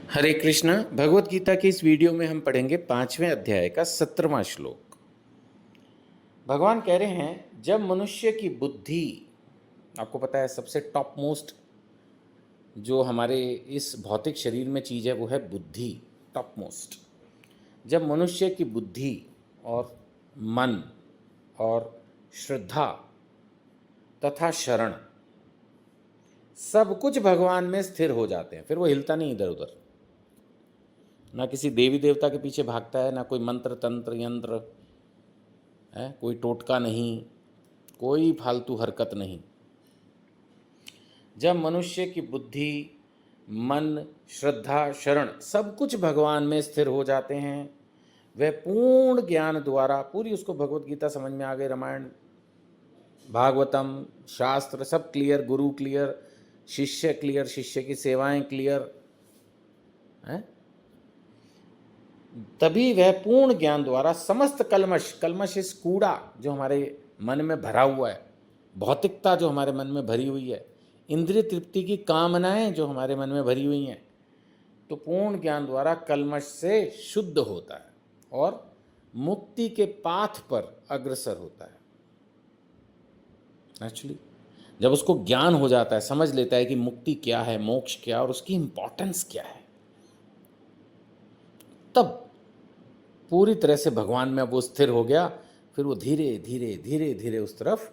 हरे कृष्णा। भगवत गीता की इस वीडियो में हम पढ़ेंगे 5वें अध्याय का 17वां श्लोक। भगवान कह रहे हैं, जब मनुष्य की बुद्धि, आपको पता है सबसे टॉप मोस्ट जो हमारे इस भौतिक शरीर में चीज़ है वो है बुद्धि, टॉप मोस्ट। जब मनुष्य की बुद्धि और मन और श्रद्धा तथा शरण सब कुछ भगवान में स्थिर हो जाते हैं, फिर वो हिलता नहीं इधर उधर, ना किसी देवी देवता के पीछे भागता है, ना कोई मंत्र तंत्र यंत्र है, कोई टोटका नहीं, कोई फालतू हरकत नहीं। जब मनुष्य की बुद्धि, मन, श्रद्धा, शरण सब कुछ भगवान में स्थिर हो जाते हैं, वह पूर्ण ज्ञान द्वारा, पूरी उसको भगवत गीता समझ में आ गई, रामायण भागवतम शास्त्र सब क्लियर, गुरु क्लियर, शिष्य क्लियर, शिष्य की सेवाएं क्लियर है, तभी वह पूर्ण ज्ञान द्वारा समस्त कल्मश, कल्मश इस कूड़ा जो हमारे मन में भरा हुआ है, भौतिकता जो हमारे मन में भरी हुई है, इंद्रिय तृप्ति की कामनाएं जो हमारे मन में भरी हुई हैं, तो पूर्ण ज्ञान द्वारा कल्मश से शुद्ध होता है और मुक्ति के पाथ पर अग्रसर होता है। एक्चुअली जब उसको ज्ञान हो जाता है, समझ लेता है कि मुक्ति क्या है, मोक्ष क्या और उसकी इंपॉर्टेंस क्या है, तब पूरी तरह से भगवान में वो स्थिर हो गया, फिर वो धीरे धीरे धीरे धीरे उस तरफ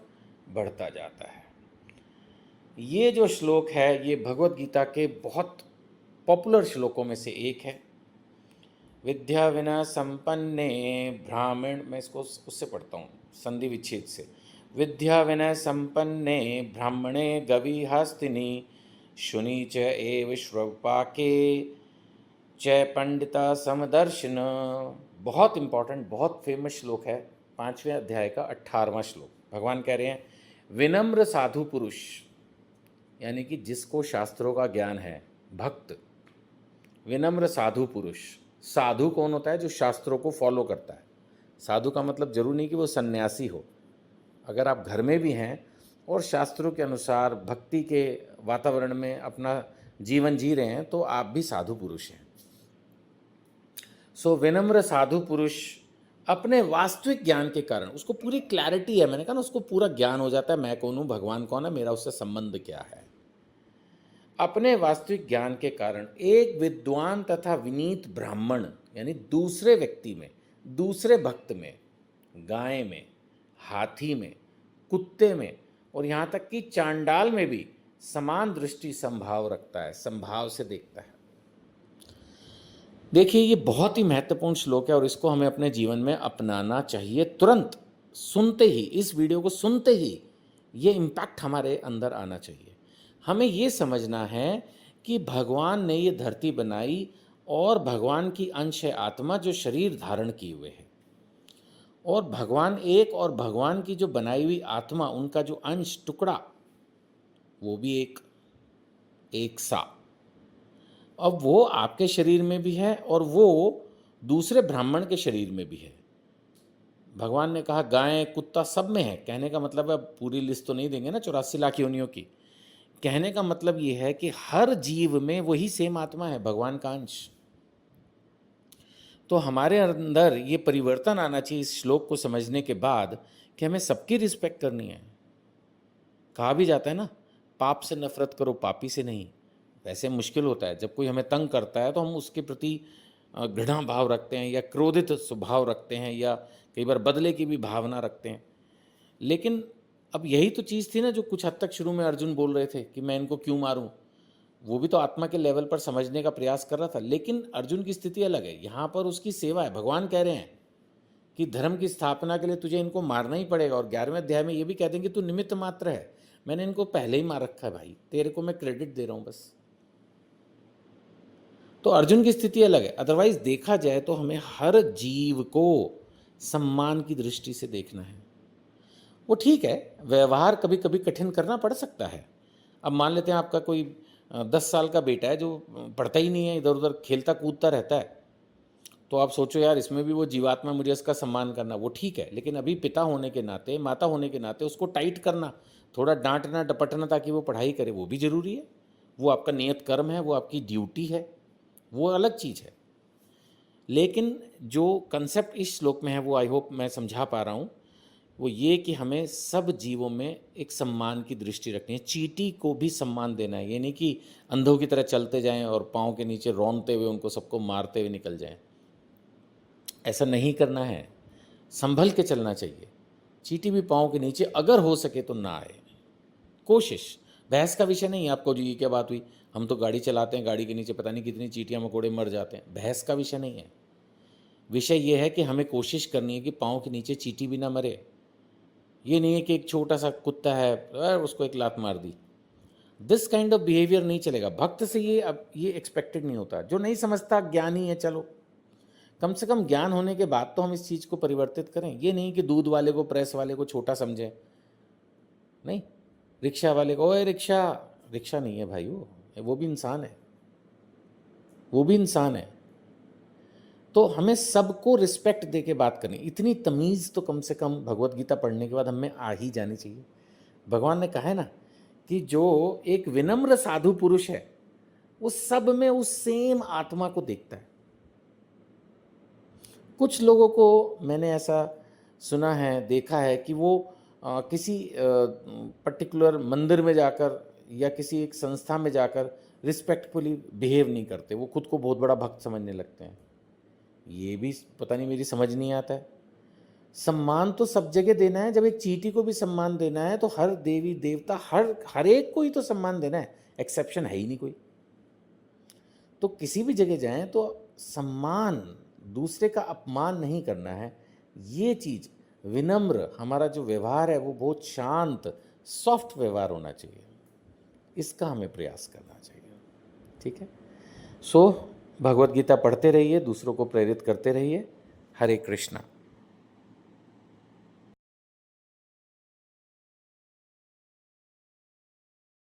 बढ़ता जाता है। ये जो श्लोक है ये भगवत गीता के बहुत पॉपुलर श्लोकों में से एक है। विद्या विना संपन्ने ब्राह्मण, मैं इसको उससे पढ़ता हूँ संधि विच्छेद से। विद्या विनय संपन्ने ब्राह्मणे गवी हस्तिनी शुनि च एव श्रवपाके च पंडिता समदर्शन। बहुत इंपॉर्टेंट, बहुत फेमस श्लोक है, 5वें अध्याय का 18वां श्लोक। भगवान कह रहे हैं, विनम्र साधु पुरुष, यानी कि जिसको शास्त्रों का ज्ञान है, भक्त, विनम्र साधु पुरुष। साधु कौन होता है? जो शास्त्रों को फॉलो करता है। साधु का मतलब जरूर नहीं कि वो सन्यासी हो, अगर आप घर में भी हैं और शास्त्रों के अनुसार भक्ति के वातावरण में अपना जीवन जी रहे हैं तो आप भी साधु पुरुष हैं। सो विनम्र साधु पुरुष अपने वास्तविक ज्ञान के कारण, उसको पूरी क्लैरिटी है, मैंने कहा ना, उसको पूरा ज्ञान हो जाता है, मैं कौन हूँ, भगवान कौन है, मेरा उससे संबंध क्या है। अपने वास्तविक ज्ञान के कारण एक विद्वान तथा विनीत ब्राह्मण, यानी दूसरे व्यक्ति में, दूसरे भक्त में, गाय में, हाथी में, कुत्ते में और यहाँ तक कि चांडाल में भी समान दृष्टि संभाव रखता है, संभाव से देखता है। देखिए ये बहुत ही महत्वपूर्ण श्लोक है और इसको हमें अपने जीवन में अपनाना चाहिए तुरंत। सुनते ही, इस वीडियो को सुनते ही ये इम्पैक्ट हमारे अंदर आना चाहिए। हमें ये समझना है कि भगवान ने ये धरती बनाई और भगवान की अंश है आत्मा जो शरीर धारण किए हुए है, और भगवान एक, और भगवान की जो बनाई हुई आत्मा, उनका जो अंश टुकड़ा, वो भी एक सा। अब वो आपके शरीर में भी है और वो दूसरे ब्राह्मण के शरीर में भी है। भगवान ने कहा गाय कुत्ता सब में है, कहने का मतलब है, पूरी लिस्ट तो नहीं देंगे ना 84 लाख योनियों की, कहने का मतलब ये है कि हर जीव में वही सेम आत्मा है, भगवान का अंश। तो हमारे अंदर ये परिवर्तन आना चाहिए इस श्लोक को समझने के बाद कि हमें सबकी रिस्पेक्ट करनी है। कहा भी जाता है ना, पाप से नफरत करो, पापी से नहीं। वैसे मुश्किल होता है, जब कोई हमें तंग करता है तो हम उसके प्रति घृणा भाव रखते हैं या क्रोधित स्वभाव रखते हैं या कई बार बदले की भी भावना रखते हैं। लेकिन अब यही तो चीज़ थी ना जो कुछ हद तक शुरू में अर्जुन बोल रहे थे कि मैं इनको क्यों मारूं। वो भी तो आत्मा के लेवल पर समझने का प्रयास कर रहा था, लेकिन अर्जुन की स्थिति अलग है। यहाँ पर उसकी सेवा है। भगवान कह रहे हैं कि धर्म की स्थापना के लिए तुझे इनको मारना ही पड़ेगा, और 11वें अध्याय में ये भी कहते हैं कि तू निमित्त मात्र है, मैंने इनको पहले ही मार रखा है भाई, तेरे को मैं क्रेडिट दे रहा हूँ बस। तो अर्जुन की स्थिति अलग है। अदरवाइज देखा जाए तो हमें हर जीव को सम्मान की दृष्टि से देखना है। वो ठीक है, व्यवहार कभी कभी कठिन करना पड़ सकता है। अब मान लेते हैं आपका कोई 10 साल का बेटा है जो पढ़ता ही नहीं है, इधर उधर खेलता कूदता रहता है, तो आप सोचो यार इसमें भी वो जीवात्मा, मुझे इसका सम्मान करना, वो ठीक है। लेकिन अभी पिता होने के नाते, माता होने के नाते उसको टाइट करना, थोड़ा डांटना डपटना ताकि वो पढ़ाई करे, वो भी जरूरी है। वो आपका नियत कर्म है, वो आपकी ड्यूटी है, वो अलग चीज़ है। लेकिन जो कंसेप्ट इस श्लोक में है वो आई होप मैं समझा पा रहा हूँ, वो ये कि हमें सब जीवों में एक सम्मान की दृष्टि रखनी है। चींटी को भी सम्मान देना है, ये नहीं कि अंधों की तरह चलते जाएं और पाँव के नीचे रौंदते हुए उनको सबको मारते हुए निकल जाएं। ऐसा नहीं करना है, संभल के चलना चाहिए। चींटी भी पाँव के नीचे अगर हो सके तो ना आए, कोशिश। बहस का विषय नहीं है। आपको जी ये क्या बात हुई, हम तो गाड़ी चलाते हैं, गाड़ी के नीचे पता नहीं कितनी चींटियाँ मकोड़े मर जाते हैं, बहस का विषय नहीं है। विषय ये है कि हमें कोशिश करनी है कि पाँव के नीचे चींटी भी ना मरे। ये नहीं है कि एक छोटा सा कुत्ता है उसको एक लात मार दी। दिस काइंड ऑफ बिहेवियर नहीं चलेगा। भक्त से ये अब ये एक्सपेक्टेड नहीं होता। जो नहीं समझता ज्ञानी है, चलो कम से कम ज्ञान होने के बाद तो हम इस चीज़ को परिवर्तित करें। ये नहीं कि दूध वाले को, प्रेस वाले को छोटा समझें। नहीं, रिक्शा वाले को, ओए रिक्शा, रिक्शा नहीं है भाई, वो भी इंसान है, वो भी इंसान है। तो हमें सबको रिस्पेक्ट दे के बात करनी। इतनी तमीज़ तो कम से कम भगवत गीता पढ़ने के बाद हमें आ ही जानी चाहिए। भगवान ने कहा है ना कि जो एक विनम्र साधु पुरुष है वो सब में उस सेम आत्मा को देखता है। कुछ लोगों को मैंने ऐसा सुना है, देखा है कि वो किसी पर्टिकुलर मंदिर में जाकर या किसी एक संस्था में जाकर रिस्पेक्टफुली बिहेव नहीं करते, वो खुद को बहुत बड़ा भक्त समझने लगते हैं। ये भी पता नहीं, मेरी समझ नहीं आता है। सम्मान तो सब जगह देना है। जब एक चींटी को भी सम्मान देना है तो हर देवी देवता, हर एक को ही तो सम्मान देना है, एक्सेप्शन है ही नहीं कोई। तो किसी भी जगह जाएं तो सम्मान, दूसरे का अपमान नहीं करना है। ये चीज़ विनम्र, हमारा जो व्यवहार है वो बहुत शांत सॉफ्ट व्यवहार होना चाहिए। इसका हमें प्रयास करना चाहिए। ठीक है। सो भगवत गीता पढ़ते रहिए, दूसरों को प्रेरित करते रहिए। हरे कृष्णा।